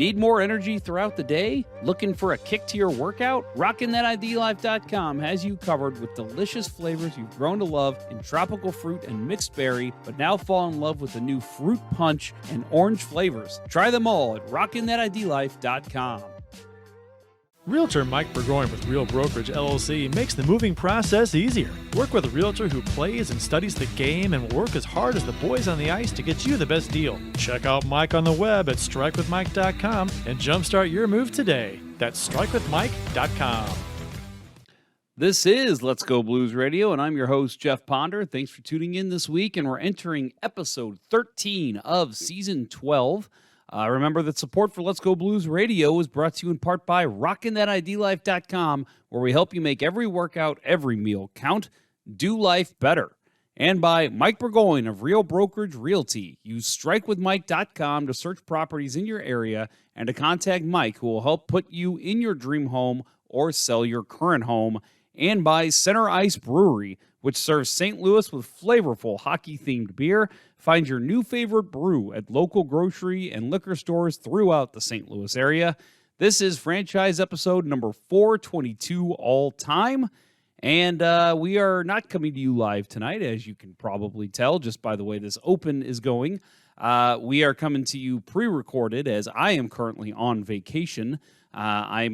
Need more energy throughout the day? Looking for a kick to your workout? RockinThatIDLife.com has you covered with delicious flavors you've grown to love in tropical fruit and mixed berry, but now fall in love with the new fruit punch and orange flavors. Try them all at RockinThatIDLife.com. Realtor Mike Burgoyne with Real Brokerage LLC makes the moving process easier. Work with a realtor who plays and studies the game and will work as hard as the boys on the ice to get you the best deal. Check out Mike on the web at strikewithmike.com and jumpstart your move today. That's strikewithmike.com. This is Let's Go Blues Radio, and I'm your host, Jeff Ponder. Thanks for tuning in this week, and we're entering episode 13 of season 12. Remember that support for Let's Go Blues Radio is brought to you in part by RockinThatIDLife.com, where we help you make every workout, every meal count, do life better. And by Mike Burgoyne of Real Brokerage Realty. Use strikewithmike.com to search properties in your area and to contact Mike, who will help put you in your dream home or sell your current home. And by Center Ice Brewery, which serves St. Louis with flavorful hockey-themed beer. Find your new favorite brew at local grocery and liquor stores throughout the St. Louis area. This is franchise episode number 422 all time. And we are not coming to you live tonight, as you can probably tell just by the way this open is going. We are coming to you pre-recorded, as I am currently on vacation. At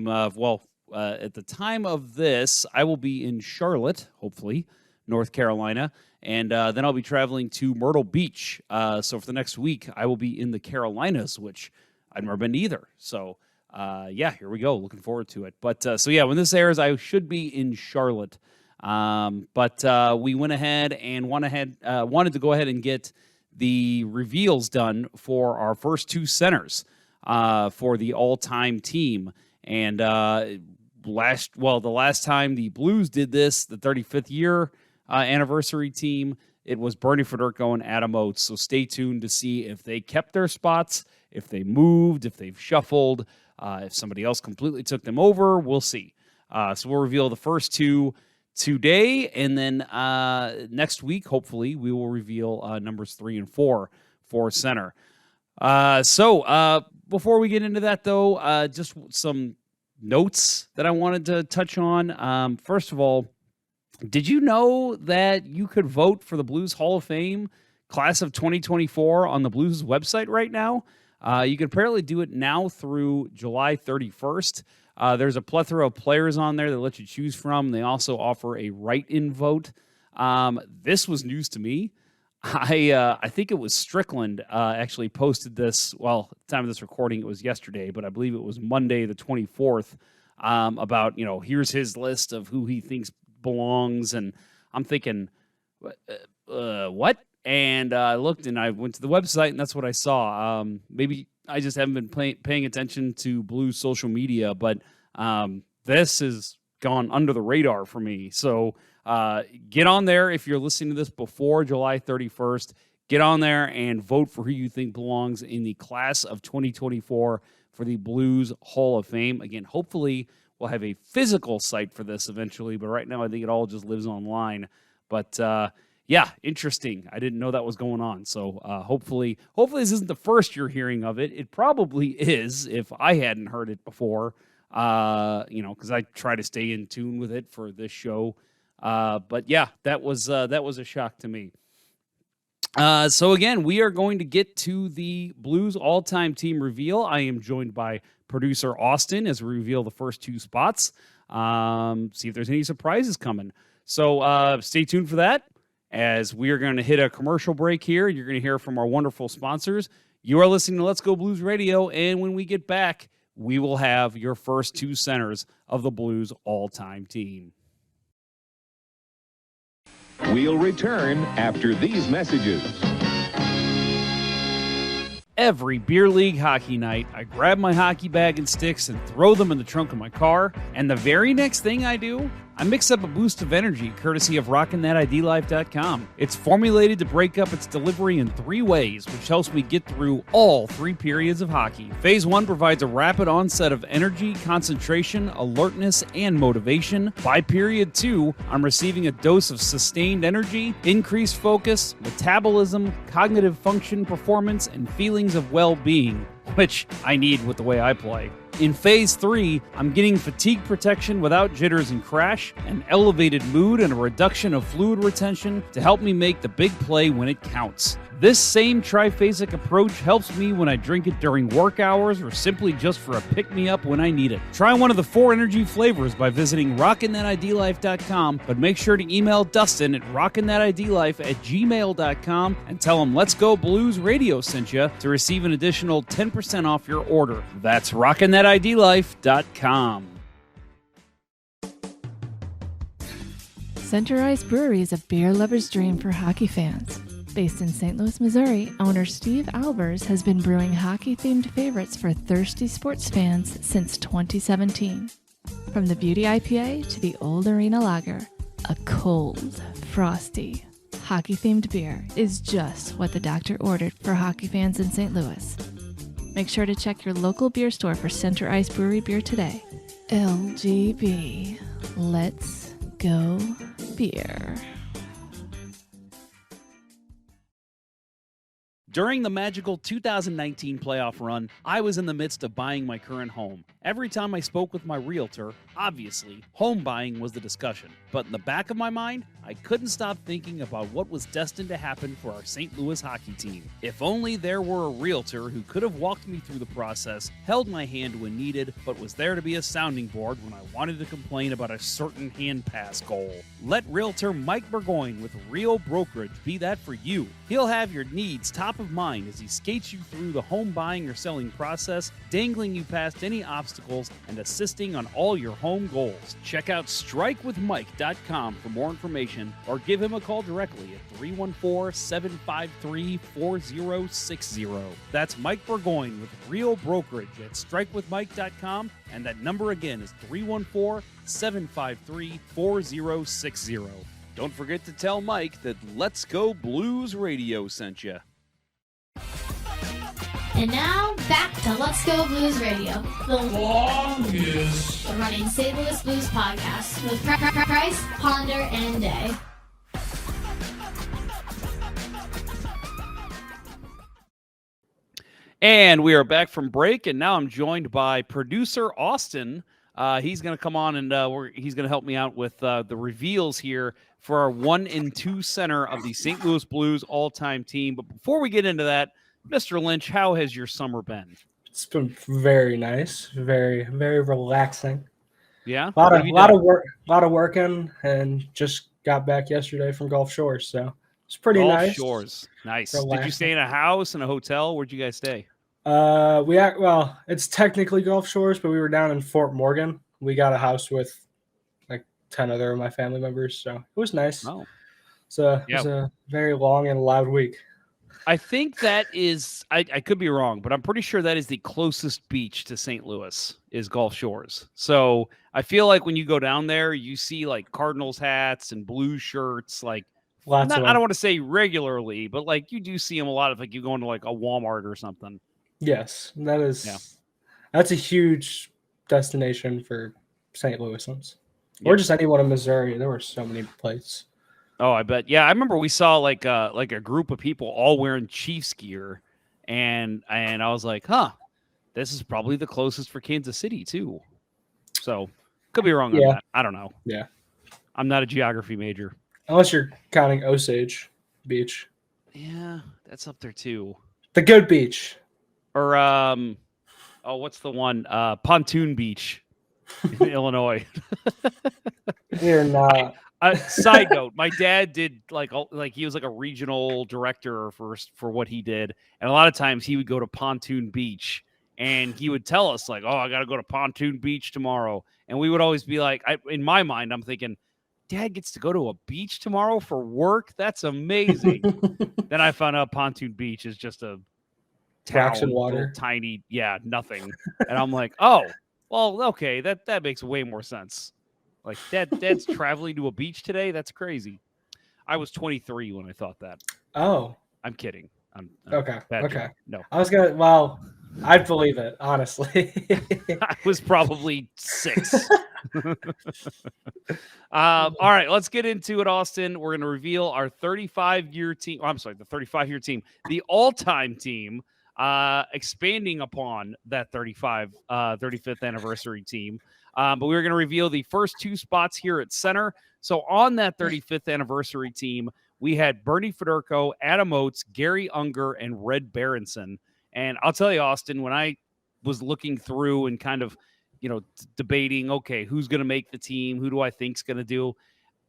the time of this, I will be in Charlotte, hopefully, North Carolina, and then I'll be traveling to Myrtle Beach. So for the next week, I will be in the Carolinas, which I've never been to either. So, here we go. Looking forward to it. But, when this airs, I should be in Charlotte. We went ahead and wanted to go ahead and get the reveals done for our first two centers for the all-time team. And the last time the Blues did this, the 35th year anniversary team, it was Bernie Federko and Adam Oates. So stay tuned to see if they kept their spots, if they moved, if they've shuffled, if somebody else completely took them over. We'll see. So we'll reveal the first two today, and then next week, hopefully, we will reveal numbers 3 and 4 for center. Before we get into that, though, just some notes that I wanted to touch on. First of all, did you know that you could vote for the Blues Hall of Fame class of 2024 on the Blues website right now? You can apparently do it now through July 31st. There's a plethora of players on there that let you choose from. They also offer a write-in vote. This was news to me. I think it was Strickland actually posted this. Well, at the time of this recording, it was yesterday, but I believe it was Monday the 24th about, here's his list of who he thinks belongs. And I'm thinking, what? And I looked and I went to the website and that's what I saw. Maybe I just haven't been paying attention to Blues social media, but this has gone under the radar for me. So get on there if you're listening to this before July 31st. Get on there and vote for who you think belongs in the class of 2024 for the Blues Hall of Fame. Again, hopefully we'll have a physical site for this eventually, but right now I think it all just lives online. But interesting. I didn't know that was going on. So hopefully this isn't the first you're hearing of it. It probably is if I hadn't heard it before, because I try to stay in tune with it for this show. That was a shock to me. So again, we are going to get to the Blues all-time team reveal. I am joined by producer Austin as we reveal the first two spots. See if there's any surprises coming. So stay tuned for that, as we are going to hit a commercial break here. You're going to hear from our wonderful sponsors. You are listening to Let's Go Blues Radio, and when we get back, we will have your first two centers of the Blues all-time team. We'll return after these messages. Every beer league hockey night, I grab my hockey bag and sticks and throw them in the trunk of my car, and the very next thing I do, I mix up a boost of energy courtesy of RockinThatIDLife.com. It's formulated to break up its delivery in 3 ways, which helps me get through all 3 periods of hockey. Phase 1 provides a rapid onset of energy, concentration, alertness, and motivation. By period 2, I'm receiving a dose of sustained energy, increased focus, metabolism, cognitive function, performance, and feelings of well-being. which I need with the way I play. In Phase 3, I'm getting fatigue protection without jitters and crash, an elevated mood, and a reduction of fluid retention to help me make the big play when it counts. This same triphasic approach helps me when I drink it during work hours or simply just for a pick-me-up when I need it. Try one of the 4 energy flavors by visiting rockinthatidlife.com, but make sure to email Dustin at rockinthatidlife@gmail.com and tell him Let's Go Blues Radio sent you to receive an additional 10% off your order. That's rockinthatidlife.com. Center Ice Brewery is a beer lover's dream for hockey fans. Based in St. Louis, Missouri, owner Steve Albers has been brewing hockey-themed favorites for thirsty sports fans since 2017. From the Beauty IPA to the Old Arena Lager, a cold, frosty, hockey-themed beer is just what the doctor ordered for hockey fans in St. Louis. Make sure to check your local beer store for Center Ice Brewery beer today. LGB. Let's go beer. During the magical 2019 playoff run, I was in the midst of buying my current home. Every time I spoke with my realtor, obviously, home buying was the discussion. But in the back of my mind, I couldn't stop thinking about what was destined to happen for our St. Louis hockey team. If only there were a realtor who could have walked me through the process, held my hand when needed, but was there to be a sounding board when I wanted to complain about a certain hand pass goal. Let realtor Mike Burgoyne with Real Brokerage be that for you. He'll have your needs top of mind as he skates you through the home buying or selling process, dangling you past any obstacles and assisting on all your home goals. Check out strikewithmike.com for more information or give him a call directly at 314-753-4060. That's Mike Burgoyne with Real Brokerage at strikewithmike.com, and that number again is 314-753-4060. Don't forget to tell Mike that Let's Go Blues Radio sent you. And now, back to Let's Go Blues Radio, the longest running St. Louis Blues podcast with Price, Ponder, and Day. And we are back from break, and now I'm joined by producer Austin. He's going to come on and he's going to help me out with the reveals here for our 1 and 2 center of the St. Louis Blues all-time team. But before we get into that, Mr. Lynch, how has your summer been? It's been very nice, very, very relaxing. Yeah, a lot of working, and just got back yesterday from Gulf Shores, so it's pretty nice. Gulf Shores, nice. Relaxing. Did you stay in a house, in a hotel? Where'd you guys stay? It's technically Gulf Shores, but we were down in Fort Morgan. We got a house with like 10 other of my family members, so it was nice. Oh, So it was a very long and loud week. I think that is, I could be wrong, but I'm pretty sure that is the closest beach to St. Louis is Gulf Shores. So I feel like when you go down there, you see like Cardinals hats and blue shirts, like I don't want to say regularly, but like you do see them a lot of like you go into like a Walmart or something. Yes, that's a huge destination for St. Louisans, or just anyone in Missouri. There were so many places. Oh, I bet. Yeah, I remember we saw like a group of people all wearing Chiefs gear, and I was like, this is probably the closest for Kansas City too. So could be wrong on that. I don't know. Yeah, I'm not a geography major. Unless you're counting Osage Beach. Yeah, that's up there too. The good beach. Or what's the one? Pontoon Beach in Illinois. You're not. Side note: my dad did like he was like a regional director for what he did, and a lot of times he would go to Pontoon Beach, and he would tell us like, "Oh, I got to go to Pontoon Beach tomorrow," and we would always be like, in my mind, I'm thinking, Dad gets to go to a beach tomorrow for work. That's amazing. Then I found out Pontoon Beach is just a town, water, tiny, nothing, and I'm like, oh, well, okay, that makes way more sense. Like, Dad's traveling to a beach today? That's crazy. I was 23 when I thought that. Oh. I'm kidding. I'm okay. Joke. No. I was going to, well, I'd believe it, honestly. I was probably 6. All right, let's get into it, Austin. We're going to reveal our 35-year team. Oh, I'm sorry, the 35-year team. The all-time team. expanding upon that 35th anniversary team. But we were going to reveal the first two spots here at center. So on that 35th anniversary team, we had Bernie Federko, Adam Oates, Gary Unger, and Red Berenson. And I'll tell you, Austin, when I was looking through and kind of, debating, okay, who's going to make the team? Who do I think's going to do?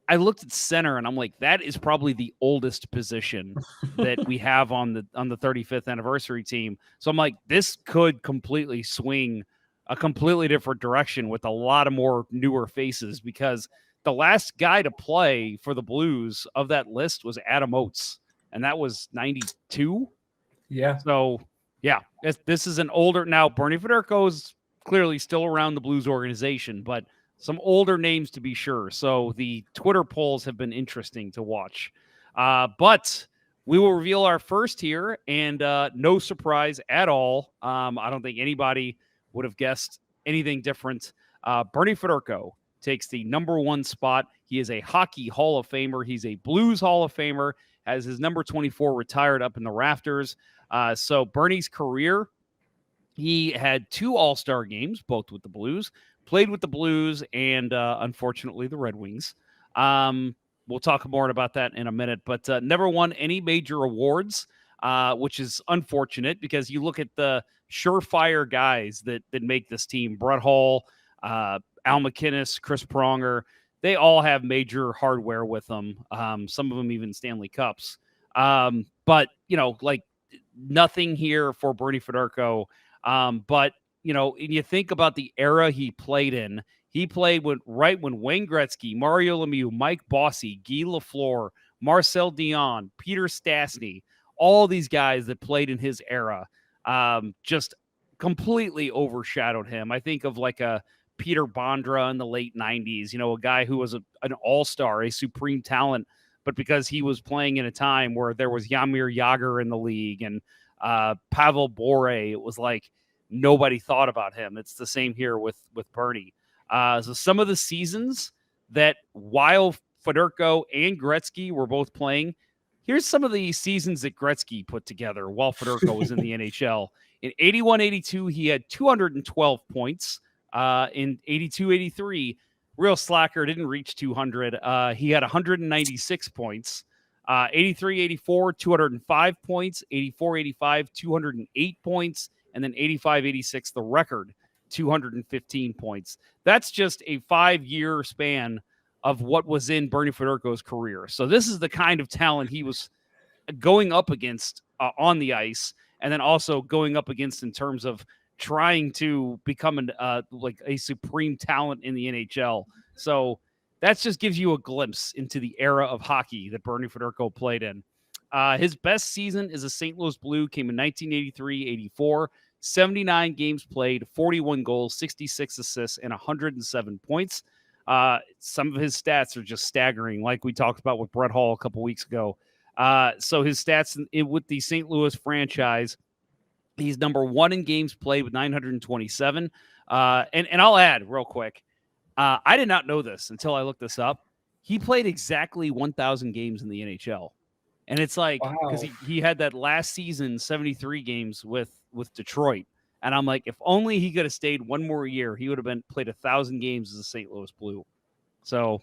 I looked at center and I'm like, that is probably the oldest position that we have on the 35th anniversary team. So I'm like, this could completely swing a completely different direction with a lot of more newer faces, because the last guy to play for the Blues of that list was Adam Oates, and that was 92. Yeah. So yeah, this is an older, now Bernie Federko's clearly still around the Blues organization, but some older names to be sure. So the Twitter polls have been interesting to watch. But we will reveal our first here, and no surprise at all. I don't think anybody would have guessed anything different. Bernie Federko takes the number one spot. He is a Hockey Hall of Famer. He's a Blues Hall of Famer, has his number 24 retired up in the rafters. So Bernie's career, he had 2 All-Star games, both with the Blues, played with the Blues and, unfortunately, the Red Wings. We'll talk more about that in a minute, but never won any major awards, which is unfortunate, because you look at the surefire guys that make this team: Brett Hull, Al McInnes, Chris Pronger. They all have major hardware with them. Some of them even Stanley Cups. But, like, nothing here for Bernie Federko. But, and you think about the era he played in. He played right when Wayne Gretzky, Mario Lemieux, Mike Bossy, Guy Lafleur, Marcel Dion, Peter Stastny, all these guys that played in his era, just completely overshadowed him. I think of like a Peter Bondra in the late 90s, a guy who was an all-star, a supreme talent, but because he was playing in a time where there was Jaromir Jagr in the league and Pavel Bore, it was like nobody thought about him. It's the same here with Bernie. So some of the seasons that while Federko and Gretzky were both playing, here's some of the seasons that Gretzky put together while Federko was in the NHL. In 81-82, he had 212 points. In 82-83, real slacker, didn't reach 200. He had 196 points. 83-84, 205 points. 84-85, 208 points. And then 85-86, the record, 215 points. That's just a 5-year span of what was in Bernie Federko's career. So this is the kind of talent he was going up against on the ice, and then also going up against in terms of trying to become like a supreme talent in the NHL. So that just gives you a glimpse into the era of hockey that Bernie Federko played in. His best season as a St. Louis Blue came in 1983-84. 79 games played, 41 goals, 66 assists, and 107 points. Some of his stats are just staggering, like we talked about with Brett Hull a couple weeks ago. So his stats with the St. Louis franchise, he's number 1 in games played with 927. And I'll add real quick, I did not know this until I looked this up. He played exactly 1,000 games in the NHL. And it's like, because he had that last season, 73 games with Detroit. And I'm like, if only he could have stayed one more year, he would have played 1,000 games as a St. Louis Blue. So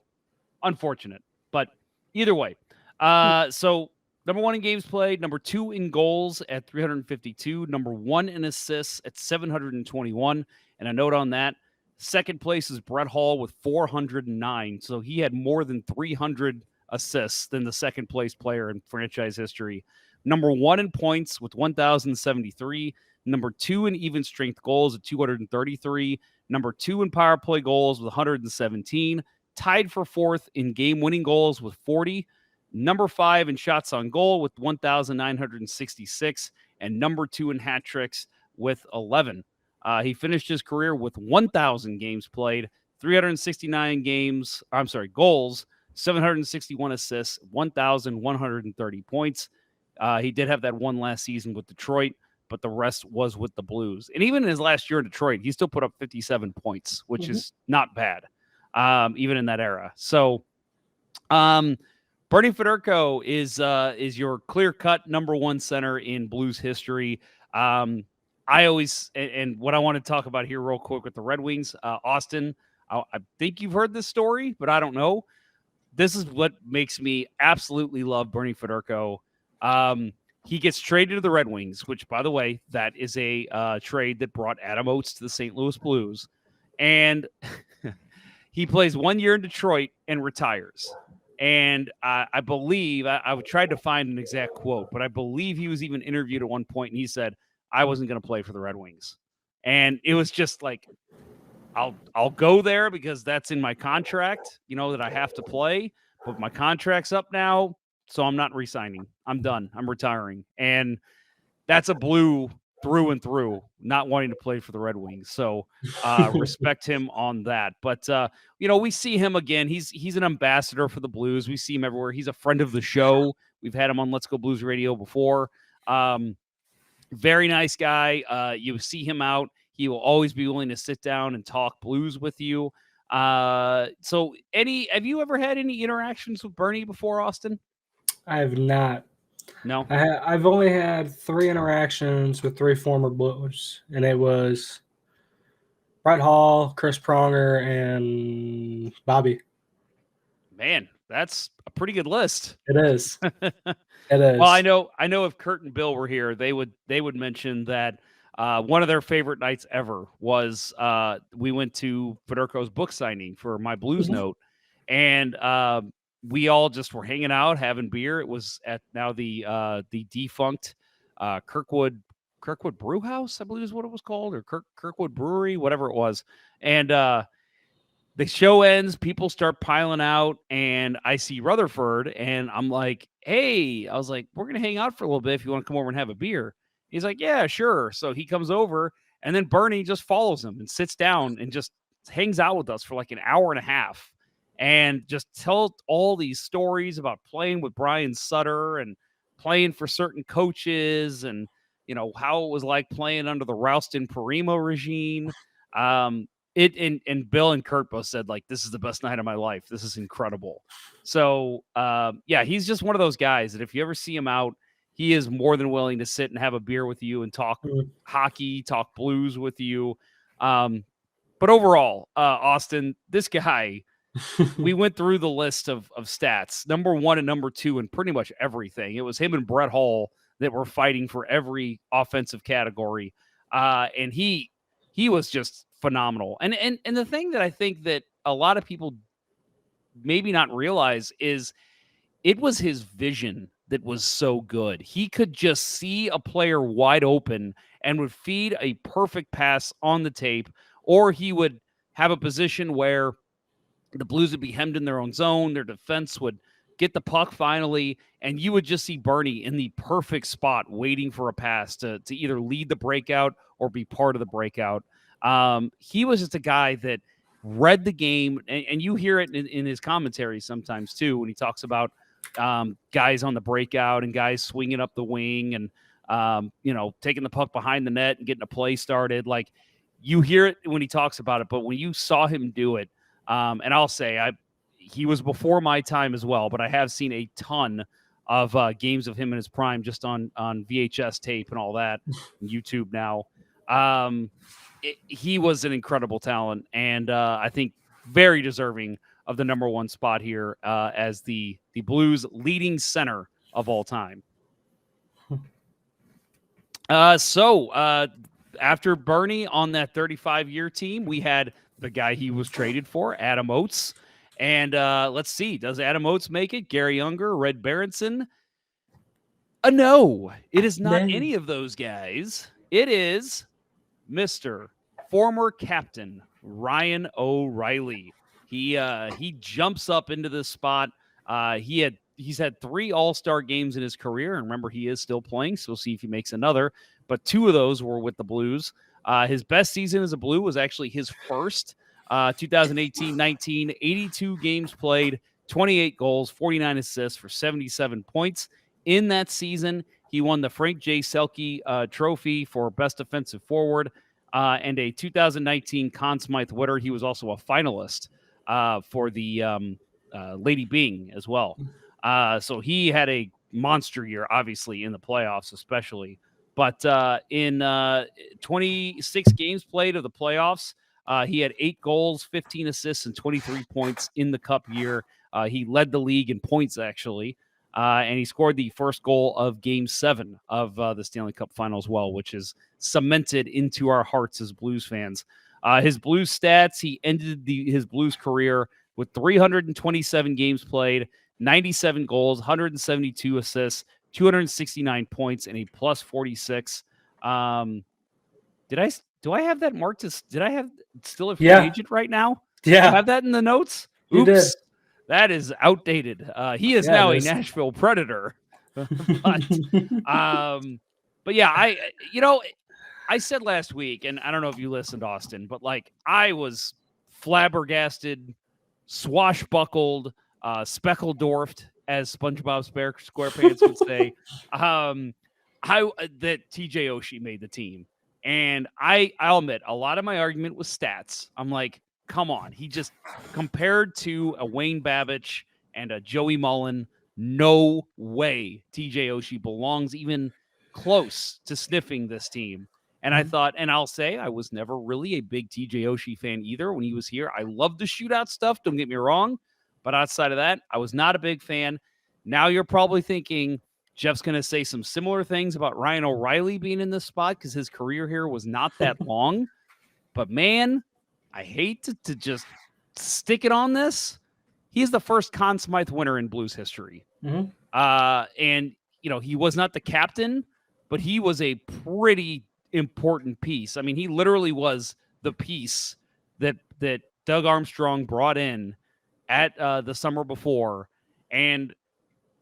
unfortunate, but either way. So number 1 in games played, number 2 in goals at 352, number 1 in assists at 721. And a note on that, second place is Brett Hull with 409. So he had more than 300 assists than the second place player in franchise history. Number 1 in points with 1,073. Number 2 in even strength goals at 233. Number 2 in power play goals with 117. Tied for 4th in game winning goals with 40. Number 5 in shots on goal with 1,966. And number 2 in hat tricks with 11. He finished his career with 1,000 games played, 369 goals, 761 assists, 1,130 points. He did have that one last season with Detroit, but the rest was with the Blues. And even in his last year in Detroit, he still put up 57 points, which is not bad, even in that era. So Bernie Federko is your clear-cut number 1 center in Blues history. I always and what I want to talk about here real quick with the Red Wings, Austin. I think you've heard this story, but I don't know. This is what makes me absolutely love Bernie Federko. He gets traded to the Red Wings, which, by the way, that is a trade that brought Adam Oates to the St. Louis Blues, and he plays 1 year in Detroit and retires. And I believe I tried to find an exact quote, but I believe he was even interviewed at one point, and he said, "I wasn't going to play for the Red Wings," and it was just like, I'll go there because that's in my contract, that I have to play, but my contract's up now, so I'm not re-signing. I'm done. I'm retiring. And that's a Blue through and through, not wanting to play for the Red Wings. So respect him on that. But we see him again. He's an ambassador for the Blues. We see him everywhere. He's a friend of the show. We've had him on Let's Go Blues Radio before. Very nice guy. You see him out. He will always be willing to sit down and talk Blues with you. So have you ever had any interactions with Bernie before, Austin? I have not. No. I've only had 3 interactions with 3 former Blues, and it was Brett Hall, Chris Pronger, and Bobby. Man, that's a pretty good list. It is. It is. Well, I know if Kurt and Bill were here, they would mention that one of their favorite nights ever was we went to Federko's book signing for My Blues Note, and we all just were hanging out, having beer. It was at now the defunct Kirkwood Brew House, I believe is what it was called, or Kirkwood Brewery, whatever it was. And the show ends, people start piling out, and I see Rutherford, and I'm like, hey, I was like, we're going to hang out for a little bit if you want to come over and have a beer. He's like, yeah, sure. So he comes over, and then Bernie just follows him and sits down and just hangs out with us for like an hour and a half and just tells all these stories about playing with Brian Sutter and playing for certain coaches and, how it was like playing under the Ralston Parimo regime. And Bill and Kurt both said, like, this is the best night of my life. This is incredible. So, he's just one of those guys that if you ever see him out, he is more than willing to sit and have a beer with you and talk hockey, talk Blues with you. But overall, Austin, this guy, we went through the list of stats, number 1 and number 2 in pretty much everything. It was him and Brett Hall that were fighting for every offensive category. And he was just phenomenal. And the thing that I think that a lot of people maybe not realize is it was his vision that was so good. He could just see a player wide open and would feed a perfect pass on the tape, or he would have a position where the Blues would be hemmed in their own zone. Their defense would get the puck finally, and you would just see Bernie in the perfect spot waiting for a pass to either lead the breakout or be part of the breakout. He was just a guy that read the game, and you hear it in his commentary sometimes too when he talks about guys on the breakout and guys swinging up the wing and taking the puck behind the net and getting a play started. Like, you hear it when he talks about it, but when you saw him do it, and I'll say he was before my time as well, but I have seen a ton of games of him in his prime just on VHS tape and all that, YouTube now. He was an incredible talent, and I think very deserving of the number 1 spot here as the Blues leading center of all time. So after Bernie on that 35-year team, we had the guy he was traded for, Adam Oates. And let's see, does Adam Oates make it? Gary Unger, Red Berenson? No, it is not any of those guys. It is Mr. former captain Ryan O'Reilly. He jumps up into this spot. He's had 3 All-Star games in his career, and remember, he is still playing, so we'll see if he makes another. But 2 of those were with the Blues. His best season as a Blue was actually his first, 2018-19, 82 games played, 28 goals, 49 assists for 77 points. In that season, he won the Frank J. Selke Trophy for Best Defensive Forward and a 2019 Conn Smythe winner. He was also a finalist for the Lady Byng as well. So he had a monster year, obviously, in the playoffs especially. But in 26 games played of the playoffs, he had 8 goals, 15 assists, and 23 points in the Cup year. He led the league in points, actually, and he scored the first goal of Game 7 of the Stanley Cup Final as well, which is cemented into our hearts as Blues fans. His Blues stats, he ended his Blues career with 327 games played, 97 goals, 172 assists, 269 points, and a plus 46. Do I have that marked as? Did I have still a free agent right now? Yeah. I have that in the notes. You Oops, did. that is outdated. He is now a Nashville Predator. but yeah, I said last week, and I don't know if you listened, Austin, but like I was flabbergasted, swashbuckled, speckeldorfed, as SpongeBob SquarePants would say, that TJ Oshie made the team. And I'll admit, a lot of my argument was stats. I'm like, come on. He just, compared to a Wayne Babbage and a Joey Mullen, no way TJ Oshie belongs even close to sniffing this team. And I thought, and I'll say, I was never really a big TJ Oshie fan either when he was here. I love the shootout stuff, don't get me wrong. But outside of that, I was not a big fan. Now you're probably thinking Jeff's going to say some similar things about Ryan O'Reilly being in this spot because his career here was not that long. But man, I hate to just stick it on this. He's the first Conn Smythe winner in Blues history. Mm-hmm. And, he was not the captain, but he was a pretty important piece. I mean, he literally was the piece that Doug Armstrong brought in at the summer before. And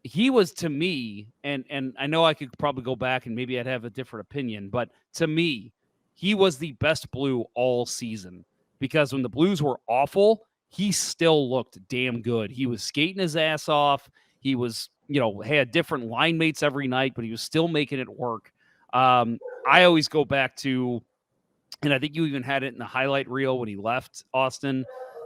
he was, to me, and I know I could probably go back and maybe I'd have a different opinion, but to me, he was the best Blue all season because when the Blues were awful, he still looked damn good. He was skating his ass off. He was, had different line mates every night, but he was still making it work. I always go back to, and I think you even had it in the highlight reel when he left, Austin,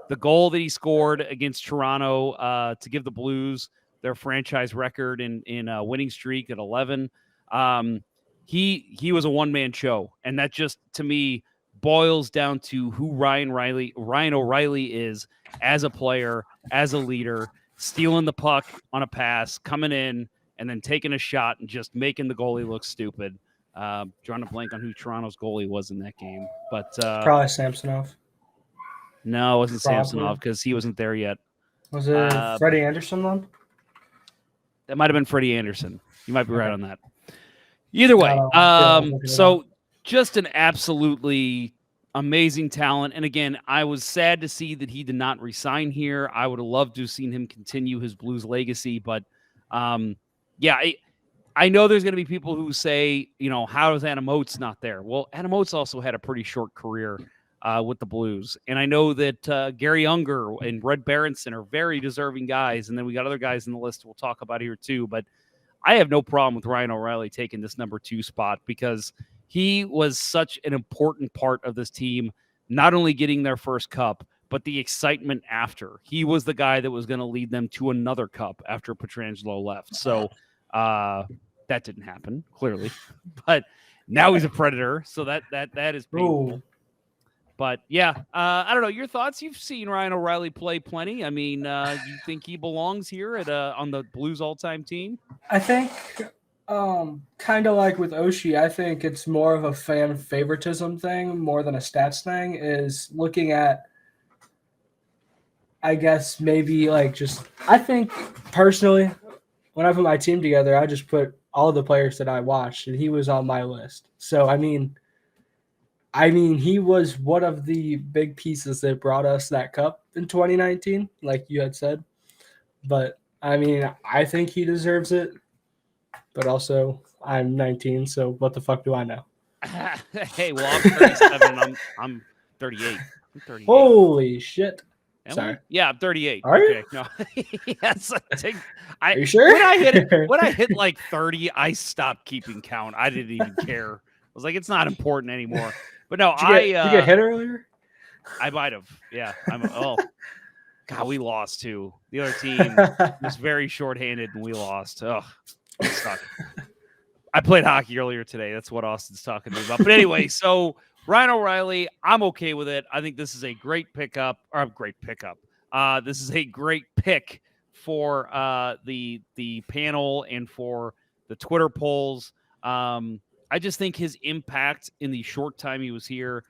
the goal that he scored against Toronto to give the Blues their franchise record in a winning streak at 11. He was a one-man show, and that just, to me, boils down to who Ryan O'Reilly is as a player, as a leader, stealing the puck on a pass, coming in, and then taking a shot and just making the goalie look stupid. Drawing a blank on who Toronto's goalie was in that game, but probably Samsonov. No, it wasn't Samsonov because he wasn't there yet. Was it Freddie Anderson then? That might have been Freddie Anderson. You might be right on that. Either way, so just an absolutely amazing talent. And again, I was sad to see that he did not resign here. I would have loved to have seen him continue his Blues legacy. But, yeah, I know there's going to be people who say, how is Adam Oates not there? Well, Adam Oates also had a pretty short career with the Blues. And I know that Gary Unger and Red Berenson are very deserving guys. And then we got other guys in the list we'll talk about here too. But I have no problem with Ryan O'Reilly taking this number 2 spot because he was such an important part of this team, not only getting their first cup, but the excitement after. He was the guy that was going to lead them to another cup after Pietrangelo left. So that didn't happen, clearly. But now he's a Predator, so that is painful. Ooh. But yeah, I don't know. Your thoughts? You've seen Ryan O'Reilly play plenty. I mean, you think he belongs here on the Blues all-time team? I think, kind of like with Oshie, I think it's more of a fan favoritism thing more than a stats thing. Is looking at, I guess maybe like just. I think personally, when I put my team together, I just put all the players that I watched, and he was on my list. So I mean, he was one of the big pieces that brought us that cup in 2019, like you had said. But, I mean, I think he deserves it. But also, I'm 19, so what the fuck do I know? Hey, well, I'm 37 and I'm 38. I'm 38. Holy shit. Sorry. Yeah, I'm 38. Are you? No. Yes. Are you sure? When I hit like 30, I stopped keeping count. I didn't even care. I was like, it's not important anymore. But no, did you get hit earlier? I might have. Yeah. God, we lost too. The other team was very shorthanded and we lost. Oh, it sucked. I played hockey earlier today. That's what Austin's talking to me about. But anyway, so Ryan O'Reilly, I'm okay with it. I think this is a great pickup, or a great pickup. This is a great pick for the panel and for the Twitter polls. I just think his impact in the short time he was here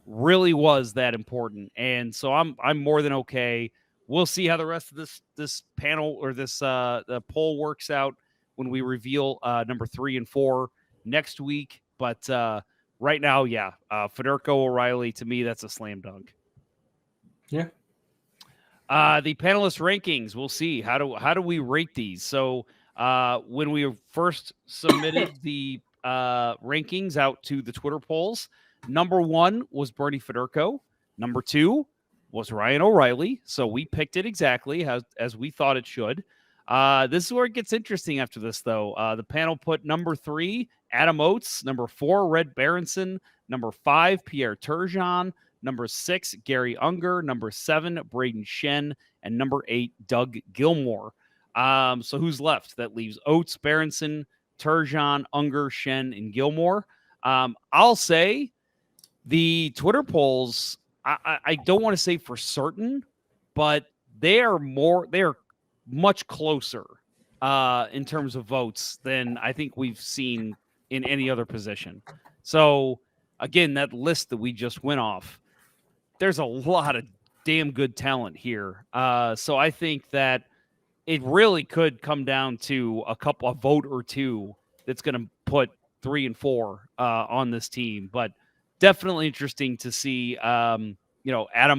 really was that important, and so I'm more than okay. We'll see how the rest of this panel or this the poll works out when we reveal number 3 and 4 next week. But right now, yeah, Federico O'Reilly, to me, that's a slam dunk. Yeah. The panelist rankings, we'll see. How do we rate these? So when we first submitted the rankings out to the Twitter polls, number 1 was Bernie Federico. Number 2 was Ryan O'Reilly. So we picked it exactly as we thought it should. This is where it gets interesting after this, though. The panel put number 3, Adam Oates. Number 4, Red Berenson. Number 5, Pierre Turgeon. Number 6, Gary Unger. Number 7, Braden Shen. And number 8, Doug Gilmore. So who's left? That leaves Oates, Berenson, Turgeon, Unger, Shen, and Gilmore. I'll say the Twitter polls, I don't want to say for certain, but they are much closer in terms of votes than I think we've seen in any other position. So again, that list that we just went off, there's a lot of damn good talent here. So I think that it really could come down to a vote or two that's going to put 3 and 4 on this team. But definitely interesting to see, Adam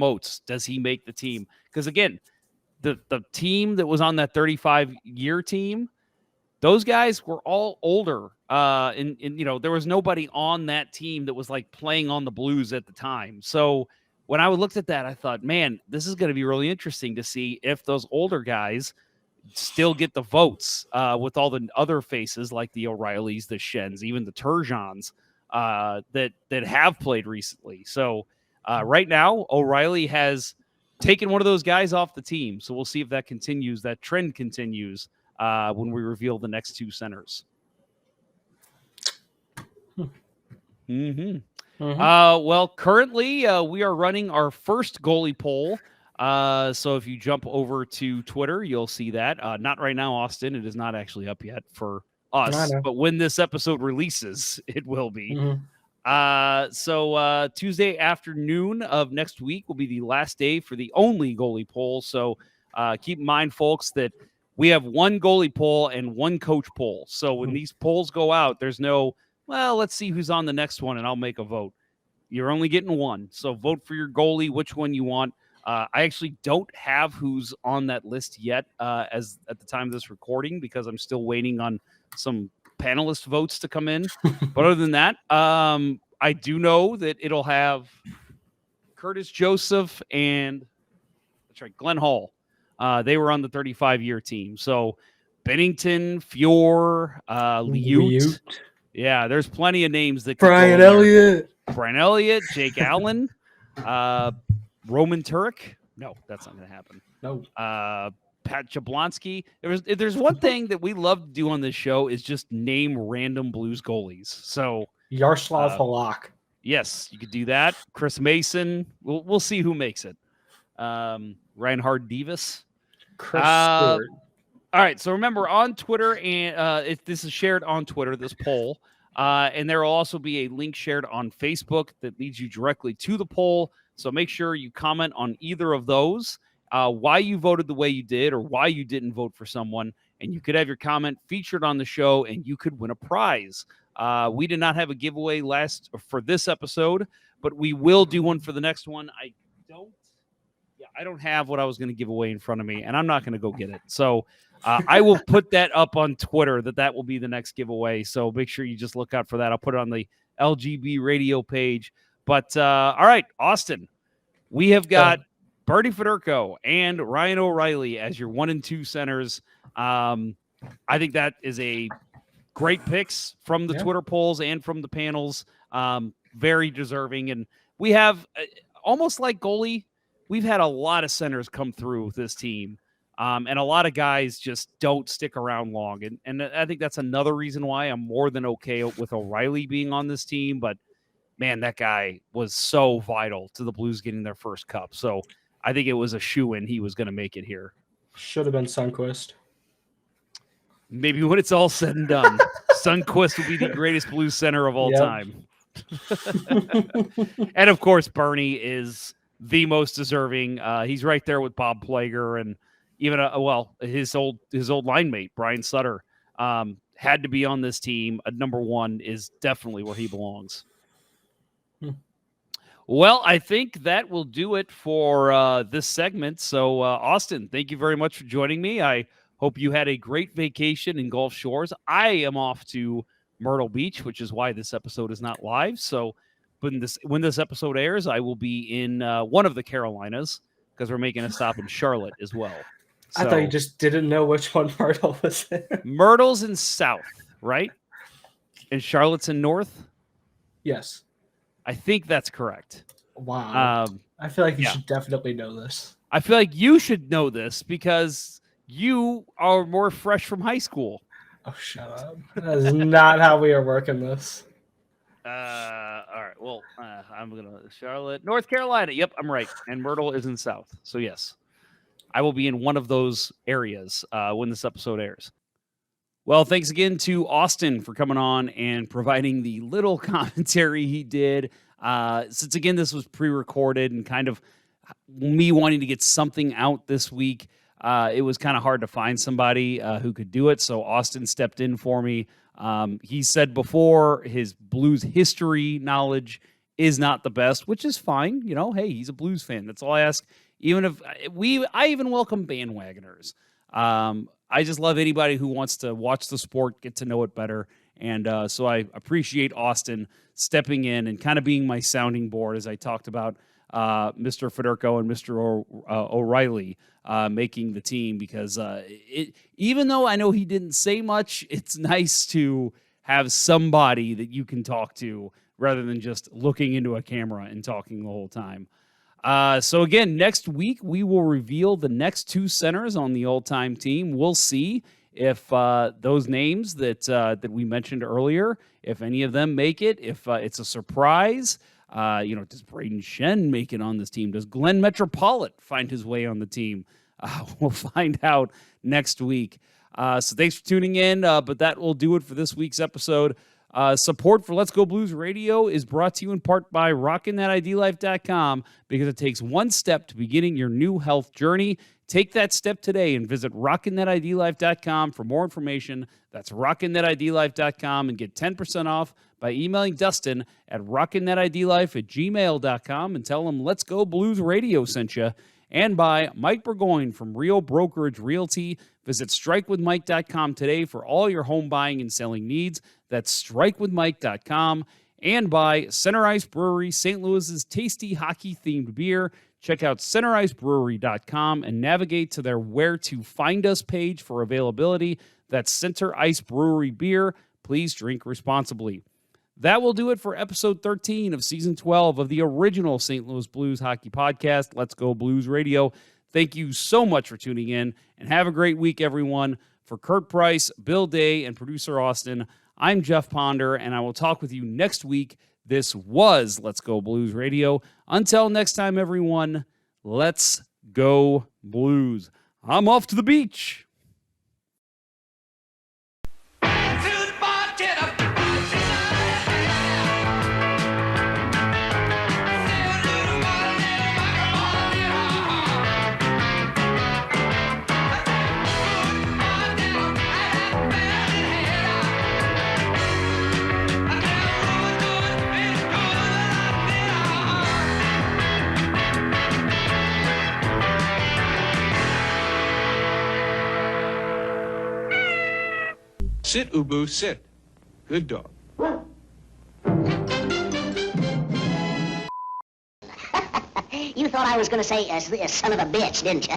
Oates. Does he make the team? Because again, the team that was on that 35-year team, those guys were all older. And there was nobody on that team that was like playing on the Blues at the time. So when I looked at that, I thought, man, this is going to be really interesting to see if those older guys still get the votes with all the other faces like the O'Reillys, the Shens, even the Turgeons that have played recently. So right now, O'Reilly has taken one of those guys off the team. So we'll see if that continues, that trend continues when we reveal the next 2 centers. Mm-hmm. Well, currently we are running our first goalie poll. So if you jump over to Twitter, you'll see that. Not right now, Austin. It is not actually up yet for us, but when this episode releases, it will be. So Tuesday afternoon of next week will be the last day for the only goalie poll. So keep in mind, folks, that we have one goalie poll and one coach poll. So when these polls go out, there's no, well, let's see who's on the next one and I'll make a vote. You're only getting one. So vote for your goalie, which one you want. I actually don't have who's on that list yet as at the time of this recording because I'm still waiting on some panelist votes to come in. But other than that, I do know that it'll have Curtis Joseph and Glenn Hall. They were on the 35-year team. So Bennington, Fior, Liute. Yeah, there's plenty of names that Brian Elliott, Jake Allen, Roman Turek. No, that's not going to happen. No. Pat Jablonski. There's one thing that we love to do on this show is just name random Blues goalies. So Yaroslav Halak. Yes, you could do that. Chris Mason. We'll see who makes it. Reinhard Davis. Chris Stewart. All right. So remember on Twitter, and if this is shared on Twitter, this poll, and there will also be a link shared on Facebook that leads you directly to the poll. So make sure you comment on either of those, why you voted the way you did or why you didn't vote for someone. And you could have your comment featured on the show and you could win a prize. We did not have a giveaway for this episode, but we will do one for the next one. I don't have what I was going to give away in front of me, and I'm not going to go get it. So I will put that up on Twitter that will be the next giveaway. So make sure you just look out for that. I'll put it on the LGB radio page. But all right, Austin, we have got Bernie Federico and Ryan O'Reilly as your 1 and 2 centers. I think that is a great picks from the Twitter polls and from the panels. Very deserving. And we have almost like goalie. We've had a lot of centers come through with this team. And a lot of guys just don't stick around long. And I think that's another reason why I'm more than okay with O'Reilly being on this team. But, man, that guy was so vital to the Blues getting their first cup. So I think it was a shoo-in he was going to make it here. Should have been Sundqvist. Maybe when it's all said and done, Sundqvist will be the greatest Blues center of all time. And, of course, Bernie is the most deserving. He's right there with Bob Plager and even, his old line mate, Brian Sutter, had to be on this team. Number one is definitely where he belongs. Well, I think that will do it for this segment. So, Austin, thank you very much for joining me. I hope you had a great vacation in Gulf Shores. I am off to Myrtle Beach, which is why this episode is not live. So when this episode airs, I will be in one of the Carolinas because we're making a stop in Charlotte as well. So, I thought you just didn't know which one Myrtle was in. Myrtle's in south, right? And Charlotte's in north? Yes. I think that's correct. Wow. I feel like you should definitely know this. I feel like you should know this because you are more fresh from high school. Oh, shut up. That is not how we are working this. All right. Well, I'm going to Charlotte, North Carolina. Yep, I'm right. And Myrtle is in south. So, yes, I will be in one of those areas when this episode airs. Well, thanks again to Austin for coming on and providing the little commentary he did. Since, again, this was pre-recorded and kind of me wanting to get something out this week, it was kind of hard to find somebody who could do it. So Austin stepped in for me. He said before his Blues history knowledge is not the best, which is fine. You know, hey, he's a Blues fan. That's all I ask. Even if I even welcome bandwagoners. I just love anybody who wants to watch the sport, get to know it better. And so I appreciate Austin stepping in and kind of being my sounding board as I talked about Mr. Federico and Mr. O'Reilly making the team because even though I know he didn't say much, it's nice to have somebody that you can talk to rather than just looking into a camera and talking the whole time. So again, next week we will reveal the next two centers on the all-time team. We'll see if those names that we mentioned earlier, if any of them make it, if it's a surprise. Does Braden Shen make it on this team? Does Glenn Metropolitan find his way on the team? We'll find out next week. So thanks for tuning in, but that will do it for this week's episode. Support for Let's Go Blues Radio is brought to you in part by RockinThatIDLife.com because it takes one step to beginning your new health journey. Take that step today and visit RockinThatIDLife.com for more information. That's RockinThatIDLife.com and get 10% off by emailing Dustin at RockinThatIDLife@gmail.com and tell him Let's Go Blues Radio sent you. And by Mike Burgoyne from Real Brokerage Realty. Visit strikewithmike.com today for all your home buying and selling needs. That's strikewithmike.com. And by Center Ice Brewery, St. Louis's tasty hockey-themed beer. Check out centericebrewery.com and navigate to their Where to Find Us page for availability. That's Center Ice Brewery beer. Please drink responsibly. That will do it for episode 13 of season 12 of the original St. Louis Blues hockey podcast, Let's Go Blues Radio. Thank you so much for tuning in, and have a great week, everyone. For Kurt Price, Bill Day, and producer Austin, I'm Jeff Ponder, and I will talk with you next week. This was Let's Go Blues Radio. Until next time, everyone, let's go Blues. I'm off to the beach. Sit, Ubu, sit. Good dog. You thought I was going to say, son of a bitch, didn't you?